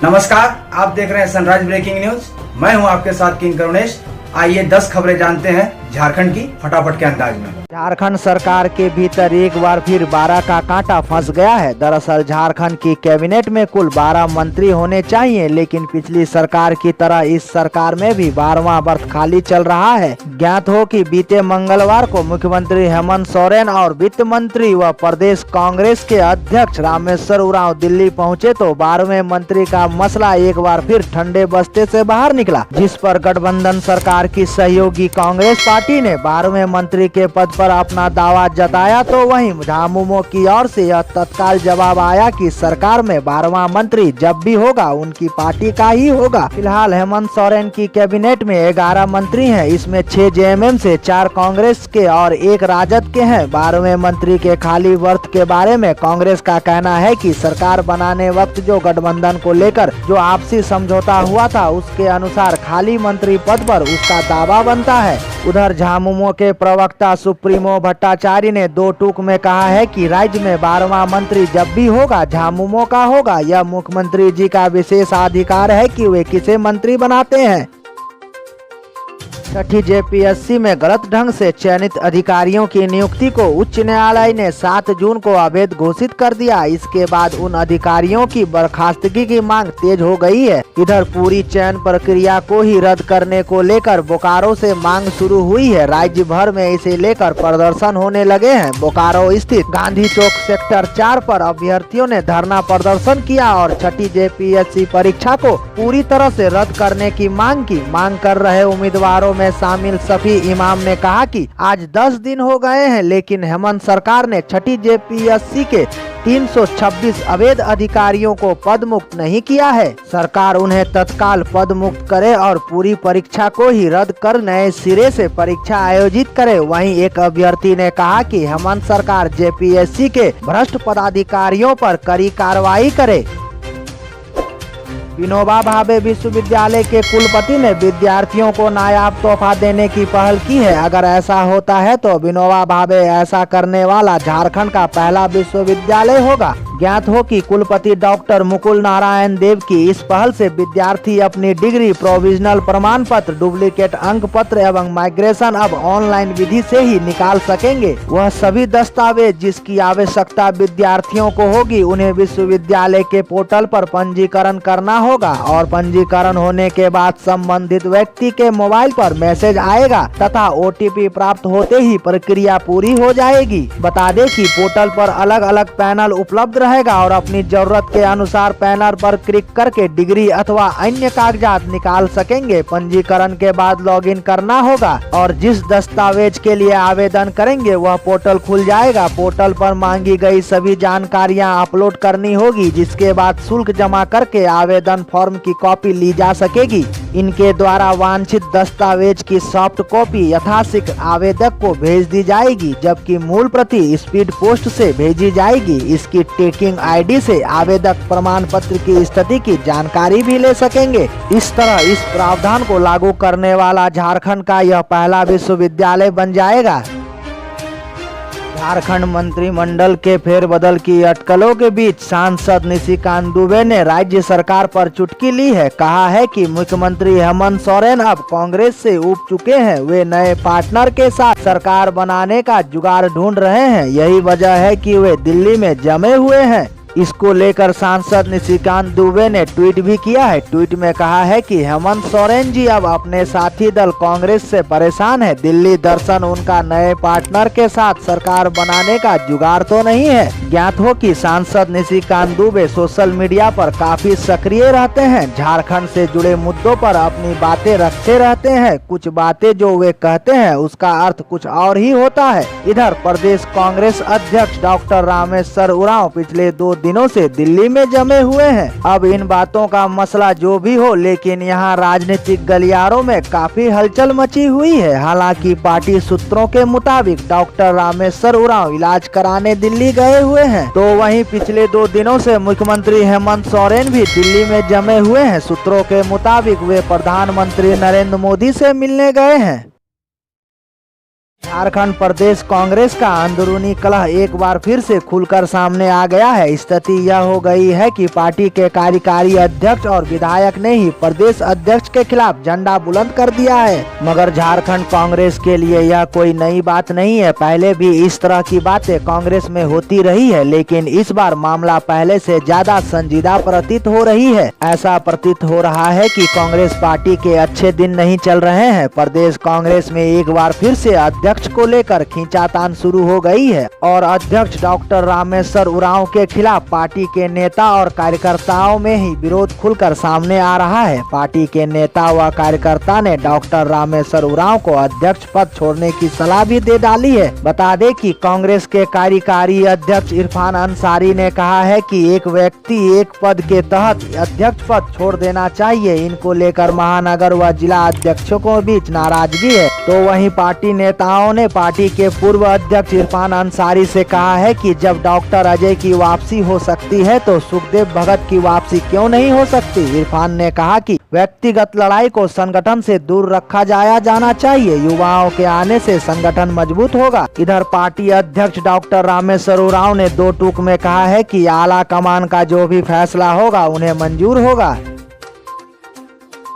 नमस्कार, आप देख रहे हैं सनराइज ब्रेकिंग न्यूज। मैं हूं आपके साथ किंग करुणेश। आइए 10 खबरें जानते हैं झारखंड की फटाफट के अंदाज में। झारखंड सरकार के भीतर एक बार फिर 12 का कांटा फंस गया है। दरअसल झारखंड की कैबिनेट में कुल 12 मंत्री होने चाहिए, लेकिन पिछली सरकार की तरह इस सरकार में भी 12वां बर्थ खाली चल रहा है। ज्ञात हो कि बीते मंगलवार को मुख्यमंत्री हेमंत सोरेन और वित्त मंत्री व प्रदेश कांग्रेस के अध्यक्ष रामेश्वर उरांव दिल्ली पहुंचे तो 12वें मंत्री का मसला एक बार फिर ठंडे बस्ते से बाहर निकला, जिस पर गठबंधन सरकार की सहयोगी कांग्रेस पार्टी ने 12वें मंत्री के पद पर अपना दावा जताया। तो वहीं झामुमो की ओर से यह तत्काल जवाब आया कि सरकार में 12वां मंत्री जब भी होगा उनकी पार्टी का ही होगा। फिलहाल हेमंत सोरेन की कैबिनेट में 11 मंत्री हैं। इसमें 6 जेएमएम से, 4 कांग्रेस के और 1 राजद के हैं। 12वें मंत्री के खाली बर्थ के बारे में कांग्रेस का कहना है कि सरकार बनाने वक्त जो गठबंधन को लेकर जो आपसी समझौता हुआ था, उसके अनुसार खाली मंत्री पद पर उसका दावा बनता है। उधर झामुमो के प्रवक्ता सुप्रीमो भट्टाचार्य ने 2 टूक में कहा है कि राज्य में 12वां मंत्री जब भी होगा झामुमो का होगा। यह मुख्यमंत्री जी का विशेष अधिकार है कि वे किसे मंत्री बनाते हैं। छठी जेपीएससी में गलत ढंग से चयनित अधिकारियों की नियुक्ति को उच्च न्यायालय ने 7 जून को अवैध घोषित कर दिया। इसके बाद उन अधिकारियों की बर्खास्तगी की मांग तेज हो गई है। इधर पूरी चयन प्रक्रिया को ही रद्द करने को लेकर बोकारो से मांग शुरू हुई है। राज्य भर में इसे लेकर प्रदर्शन होने लगे हैं। बोकारो स्थित गांधी चौक सेक्टर 4 पर अभ्यर्थियों ने धरना प्रदर्शन किया और छठी जेपीएससी परीक्षा को पूरी तरह से रद्द करने की मांग कर रहे उम्मीदवारों में शामिल सफी इमाम ने कहा कि आज 10 दिन हो गए हैं, लेकिन हेमंत सरकार ने छठी जेपीएससी के 326 अवैध अधिकारियों को पद मुक्त नहीं किया है। सरकार उन्हें तत्काल पद मुक्त करे और पूरी परीक्षा को ही रद्द कर नए सिरे से परीक्षा आयोजित करे। वहीं एक अभ्यर्थी ने कहा कि हेमंत सरकार जेपीएससी के भ्रष्ट पदाधिकारियों पर कड़ी कार्रवाई करे। विनोबा भावे विश्वविद्यालय के कुलपति ने विद्यार्थियों को नायाब तोहफा देने की पहल की है। अगर ऐसा होता है तो विनोबा भावे ऐसा करने वाला झारखंड का पहला विश्वविद्यालय होगा। ज्ञात हो कि कुलपति डॉक्टर मुकुल नारायण देव की इस पहल से विद्यार्थी अपनी डिग्री, प्रोविजनल प्रमाण पत्र, डुप्लीकेट अंक पत्र एवं माइग्रेशन अब ऑनलाइन विधि से ही निकाल सकेंगे। वह सभी दस्तावेज जिसकी आवश्यकता विद्यार्थियों को होगी, उन्हें विश्वविद्यालय के पोर्टल पर पंजीकरण करना होगा और पंजीकरण होने के बाद संबंधित व्यक्ति के मोबाइल पर मैसेज आएगा तथा ओटीपी प्राप्त होते ही प्रक्रिया पूरी हो जाएगी। बता दें कि पोर्टल पर अलग अलग पैनल उपलब्ध रहेगा और अपनी जरूरत के अनुसार पैनल पर क्लिक करके डिग्री अथवा अन्य कागजात निकाल सकेंगे। पंजीकरण के बाद लॉगिन करना होगा और जिस दस्तावेज के लिए आवेदन करेंगे वह पोर्टल खुल जाएगा। पोर्टल पर मांगी गई सभी जानकारियां अपलोड करनी होगी, जिसके बाद शुल्क जमा करके आवेदन फॉर्म की कॉपी ली जा सकेगी। इनके द्वारा वांछित दस्तावेज की सॉफ्ट कॉपी यथाशीघ्र आवेदक को भेज दी जाएगी, जबकि मूल प्रति स्पीड पोस्ट से भेजी जाएगी। इसकी ट्रैकिंग आईडी से आवेदक प्रमाण पत्र की स्थिति की जानकारी भी ले सकेंगे। इस तरह इस प्रावधान को लागू करने वाला झारखंड का यह पहला विश्वविद्यालय बन जाएगा। झारखंड मंत्रिमंडल के फेरबदल की अटकलों के बीच सांसद निशिकांत दुबे ने राज्य सरकार पर चुटकी ली है। कहा है कि मुख्यमंत्री हेमंत सोरेन अब कांग्रेस से उब चुके हैं। वे नए पार्टनर के साथ सरकार बनाने का जुगाड़ ढूंढ रहे हैं। यही वजह है कि वे दिल्ली में जमे हुए हैं। इसको लेकर सांसद निशिकांत दुबे ने ट्वीट भी किया है। ट्वीट में कहा है कि हेमंत सोरेन जी अब अपने साथी दल कांग्रेस से परेशान है। दिल्ली दर्शन उनका नए पार्टनर के साथ सरकार बनाने का जुगाड़ तो नहीं है। ज्ञात हो कि सांसद निशिकांत दुबे सोशल मीडिया पर काफी सक्रिय रहते हैं। झारखंड से जुड़े मुद्दों पर अपनी बातें रखते रहते हैं। कुछ बातें जो वे कहते हैं उसका अर्थ कुछ और ही होता है। इधर प्रदेश कांग्रेस अध्यक्ष डॉक्टर रामेश्वर उरांव पिछले 2 दिनों से दिल्ली में जमे हुए हैं। अब इन बातों का मसला जो भी हो, लेकिन यहाँ राजनीतिक गलियारों में काफी हलचल मची हुई है। हालांकि पार्टी सूत्रों के मुताबिक डॉक्टर रामेश्वर उरांव इलाज कराने दिल्ली गए हुए हैं, तो वहीं पिछले 2 दिनों से मुख्यमंत्री हेमंत सोरेन भी दिल्ली में जमे हुए हैं। सूत्रों के मुताबिक वे प्रधानमंत्री नरेंद्र मोदी से मिलने गए हैं। झारखंड प्रदेश कांग्रेस का अंदरूनी कलह एक बार फिर से खुलकर सामने आ गया है। स्थिति यह हो गई है कि पार्टी के कार्यकारी अध्यक्ष और विधायक ने ही प्रदेश अध्यक्ष के खिलाफ झंडा बुलंद कर दिया है। मगर झारखंड कांग्रेस के लिए यह कोई नई बात नहीं है। पहले भी इस तरह की बातें कांग्रेस में होती रही है, लेकिन इस बार मामला पहले से ज्यादा संजीदा प्रतीत हो रही है। ऐसा प्रतीत हो रहा है कि कांग्रेस पार्टी के अच्छे दिन नहीं चल रहे हैं। प्रदेश कांग्रेस में एक बार फिर से अध्यक्ष को लेकर खींचातान शुरू हो गई है और अध्यक्ष डॉक्टर रामेश्वर उरांव के खिलाफ पार्टी के नेता और कार्यकर्ताओं में ही विरोध खुलकर सामने आ रहा है। पार्टी के नेता व कार्यकर्ता ने डॉक्टर रामेश्वर उरांव को अध्यक्ष पद छोड़ने की सलाह भी दे डाली है। बता दें कि कांग्रेस के कार्यकारी अध्यक्ष इरफान अंसारी ने कहा है कि एक व्यक्ति एक पद के तहत अध्यक्ष पद छोड़ देना चाहिए। इनको लेकर महानगर व जिला अध्यक्षों को बीच नाराजगी है। तो वहीं पार्टी नेताओं ने पार्टी के पूर्व अध्यक्ष इरफान अंसारी से कहा है कि जब डॉक्टर अजय की वापसी हो सकती है तो सुखदेव भगत की वापसी क्यों नहीं हो सकती। इरफान ने कहा कि व्यक्तिगत लड़ाई को संगठन से दूर रखा जाना चाहिए। युवाओं के आने से संगठन मजबूत होगा। इधर पार्टी अध्यक्ष डॉक्टर रामेश्वर उरांव ने दो टूक में कहा है कि आला कमान का जो भी फैसला होगा उन्हें मंजूर होगा।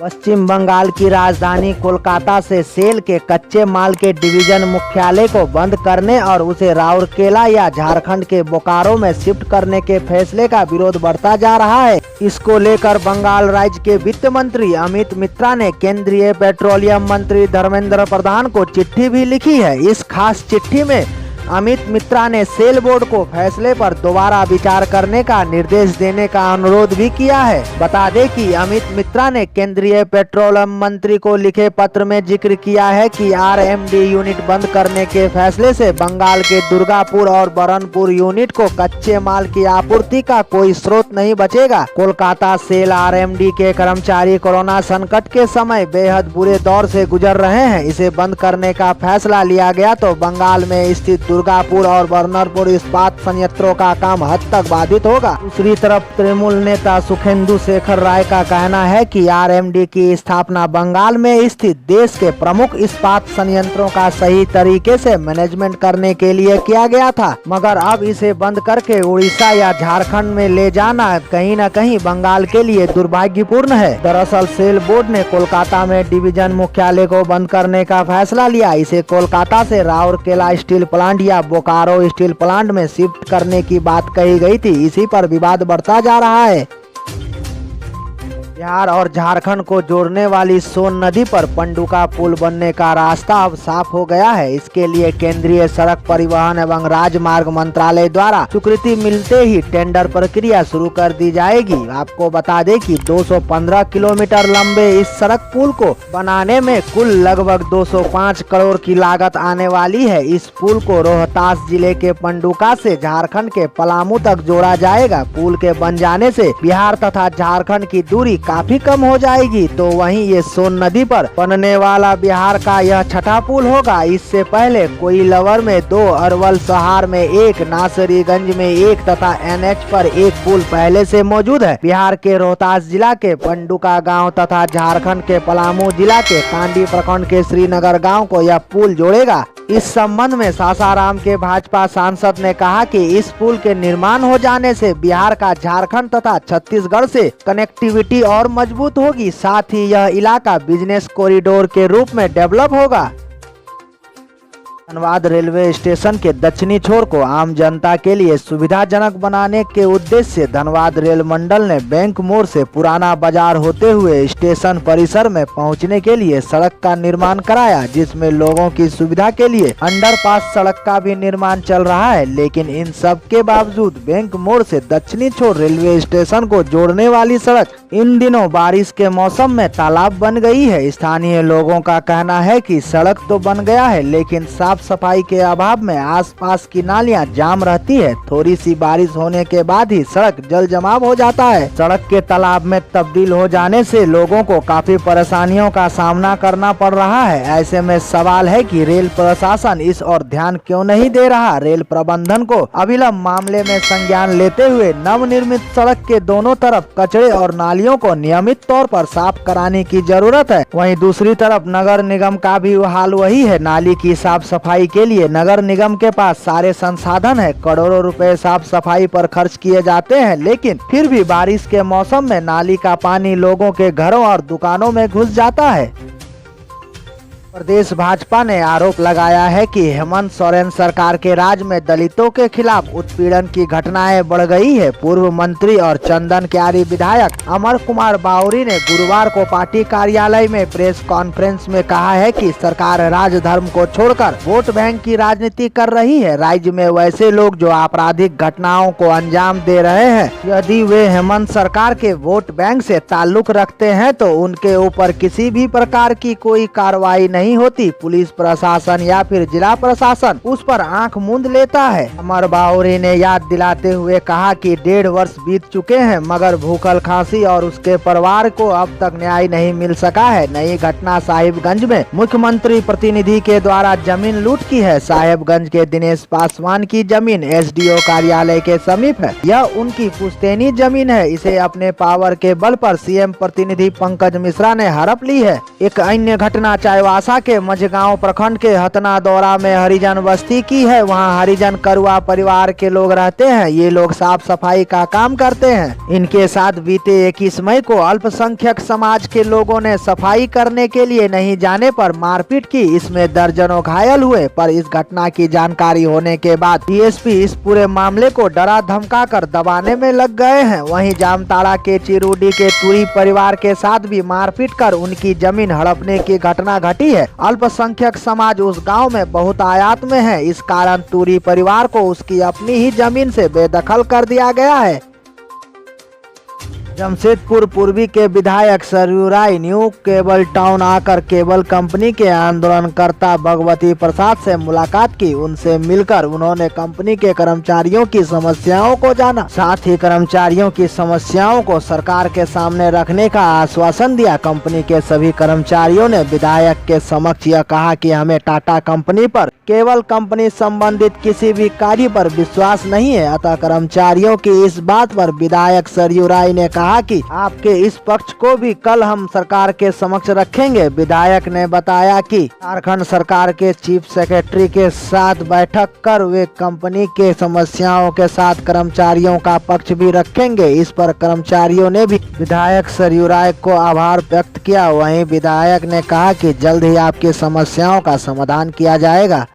पश्चिम बंगाल की राजधानी कोलकाता से सेल के कच्चे माल के डिवीजन मुख्यालय को बंद करने और उसे राउरकेला या झारखंड के बोकारो में शिफ्ट करने के फैसले का विरोध बढ़ता जा रहा है। इसको लेकर बंगाल राज्य के वित्त मंत्री अमित मित्रा ने केंद्रीय पेट्रोलियम मंत्री धर्मेंद्र प्रधान को चिट्ठी भी लिखी है। इस खास चिट्ठी में अमित मित्रा ने सेल बोर्ड को फैसले पर दोबारा विचार करने का निर्देश देने का अनुरोध भी किया है। बता दें कि अमित मित्रा ने केंद्रीय पेट्रोलियम मंत्री को लिखे पत्र में जिक्र किया है कि आरएमडी यूनिट बंद करने के फैसले से बंगाल के दुर्गापुर और बरनपुर यूनिट को कच्चे माल की आपूर्ति का कोई स्रोत नहीं बचेगा। कोलकाता सेल आरएमडी के कर्मचारी कोरोना संकट के समय बेहद बुरे दौर से गुजर रहे हैं। इसे बंद करने का फैसला लिया गया तो बंगाल में स्थित दुर्गापुर और बरनपुर इस्पात संयंत्रों का काम हद तक बाधित होगा। दूसरी तरफ तृणमूल नेता सुखेंदु शेखर राय का कहना है कि आरएमडी की स्थापना बंगाल में स्थित देश के प्रमुख इस्पात संयंत्रों का सही तरीके से मैनेजमेंट करने के लिए किया गया था, मगर अब इसे बंद करके उड़ीसा या झारखंड में ले जाना कहीं न कहीं बंगाल के लिए दुर्भाग्यपूर्ण है। दरअसल सेल बोर्ड ने कोलकाता में डिवीजन मुख्यालय को बंद करने का फैसला लिया। इसे कोलकाता से राउरकेला स्टील प्लांट या बोकारो स्टील प्लांट में शिफ्ट करने की बात कही गई थी। इसी पर विवाद बढ़ता जा रहा है। बिहार और झारखंड को जोड़ने वाली सोन नदी पर पंडुका पुल बनने का रास्ता अब साफ हो गया है। इसके लिए केंद्रीय सड़क परिवहन एवं राजमार्ग मंत्रालय द्वारा स्वीकृति मिलते ही टेंडर प्रक्रिया शुरू कर दी जाएगी। आपको बता दें कि 215 किलोमीटर लंबे इस सड़क पुल को बनाने में कुल लगभग 205 करोड़ की लागत आने वाली है। इस पुल को रोहतास जिले के पंडुका से झारखंड के पलामू तक जोड़ा जाएगा। पुल के बन जाने से बिहार तथा झारखंड की दूरी काफी कम हो जाएगी। तो वहीं ये सोन नदी पर बनने वाला बिहार का यह छठा पुल होगा। इससे पहले कोइलवर में 2, अरवल शहर में 1, नासरीगंज में 1 तथा एनएच पर 1 पुल पहले से मौजूद है। बिहार के रोहतास जिला के पंडुका गांव तथा झारखंड के पलामू जिला के कांडी प्रखंड के श्रीनगर गांव को यह पुल जोड़ेगा। इस संबंध में सासाराम के भाजपा सांसद ने कहा कि इस पुल के निर्माण हो जाने से बिहार का झारखंड तथा छत्तीसगढ़ से कनेक्टिविटी और मजबूत होगी। साथ ही यह इलाका बिजनेस कॉरिडोर के रूप में डेवलप होगा। धनबाद रेलवे स्टेशन के दक्षिणी छोर को आम जनता के लिए सुविधाजनक बनाने के उद्देश्य से धनबाद रेल मंडल ने बैंक मोड़ से पुराना बाजार होते हुए स्टेशन परिसर में पहुंचने के लिए सड़क का निर्माण कराया, जिसमें लोगों की सुविधा के लिए अंडरपास सड़क का भी निर्माण चल रहा है। लेकिन इन सब के बावजूद बैंक मोड़ से दक्षिणी छोर रेलवे स्टेशन को जोड़ने वाली सड़क इन दिनों बारिश के मौसम में तालाब बन गई है। स्थानीय लोगों का कहना है कि सड़क तो बन गया है, लेकिन साफ सफाई के अभाव में आसपास की नालियां जाम रहती है। थोड़ी सी बारिश होने के बाद ही सड़क जल जमाव हो जाता है। सड़क के तालाब में तब्दील हो जाने से लोगों को काफी परेशानियों का सामना करना पड़ रहा है। ऐसे में सवाल है कि रेल प्रशासन इस ओर ध्यान क्यों नहीं दे रहा। रेल प्रबंधन को अविलंब मामले में संज्ञान लेते हुए नवनिर्मित सड़क के दोनों तरफ कचरे और नालियों को नियमित तौर पर साफ कराने की जरूरत है। वहीं दूसरी तरफ नगर निगम का भी हाल वही है। नाली की साफ सफाई सफाई के लिए नगर निगम के पास सारे संसाधन है, करोड़ों रुपए साफ सफाई पर खर्च किए जाते हैं, लेकिन फिर भी बारिश के मौसम में नाली का पानी लोगों के घरों और दुकानों में घुस जाता है। प्रदेश भाजपा ने आरोप लगाया है कि हेमंत सोरेन सरकार के राज में दलितों के खिलाफ उत्पीड़न की घटनाएं बढ़ गई है। पूर्व मंत्री और चंदन क्यारी विधायक अमर कुमार बावरी ने गुरुवार को पार्टी कार्यालय में प्रेस कॉन्फ्रेंस में कहा है कि सरकार राजधर्म को छोड़कर वोट बैंक की राजनीति कर रही है। राज्य में वैसे लोग जो आपराधिक घटनाओं को अंजाम दे रहे हैं, यदि वे हेमंत सरकार के वोट बैंक से ताल्लुक रखते हैं तो उनके ऊपर किसी भी प्रकार की कोई कार्रवाई नहीं होती। पुलिस प्रशासन या फिर जिला प्रशासन उस पर आंख मूंद लेता है। अमर बावरी ने याद दिलाते हुए कहा कि 1.5 वर्ष बीत चुके हैं मगर भूखल खांसी और उसके परिवार को अब तक न्याय नहीं मिल सका है। नई घटना साहिबगंज में मुख्यमंत्री प्रतिनिधि के द्वारा जमीन लूट की है। साहिबगंज के दिनेश पासवान की जमीन एसडीओ कार्यालय के समीप है। यह उनकी पुश्तैनी जमीन है। इसे अपने पावर के बल पर सीएम प्रतिनिधि पंकज मिश्रा ने हड़प ली है। एक अन्य घटना चाईबासा के मझगांव प्रखंड के हतना दौरा में हरिजन बस्ती की है। वहां हरिजन करुआ परिवार के लोग रहते हैं। ये लोग साफ सफाई का काम करते हैं। इनके साथ बीते 21 मई को अल्पसंख्यक समाज के लोगों ने सफाई करने के लिए नहीं जाने पर मारपीट की। इसमें दर्जनों घायल हुए। पर इस घटना की जानकारी होने के बाद डीएसपी इस पूरे मामले को डरा धमका कर दबाने में लग गए हैं। वहीं जामताड़ा के चिरूडी के तुरी परिवार के साथ भी मारपीट कर उनकी जमीन हड़पने की घटना घटी है। अल्पसंख्यक समाज उस गांव में बहुत आयात में है। इस कारण तुरी परिवार को उसकी अपनी ही जमीन से बेदखल कर दिया गया है। जमशेदपुर पूर्वी के विधायक सरयू राय न्यू केबल टाउन आकर केबल कंपनी के आंदोलनकर्ता भगवती प्रसाद से मुलाकात की। उनसे मिलकर उन्होंने कंपनी के कर्मचारियों की समस्याओं को जाना। साथ ही कर्मचारियों की समस्याओं को सरकार के सामने रखने का आश्वासन दिया। कंपनी के सभी कर्मचारियों ने विधायक के समक्ष यह कहा कि हमें टाटा कंपनी पर केबल कंपनी संबंधित किसी भी कार्य पर विश्वास नहीं है। अतः कर्मचारियों की इस बात पर विधायक सरयू राय ने कहा कि आपके इस पक्ष को भी कल हम सरकार के समक्ष रखेंगे। विधायक ने बताया कि झारखंड सरकार के चीफ सेक्रेटरी के साथ बैठक कर वे कंपनी के समस्याओं के साथ कर्मचारियों का पक्ष भी रखेंगे। इस पर कर्मचारियों ने भी विधायक सरयू राय को आभार व्यक्त किया। वहीं विधायक ने कहा कि जल्द ही आपकी समस्याओं का समाधान किया जाएगा।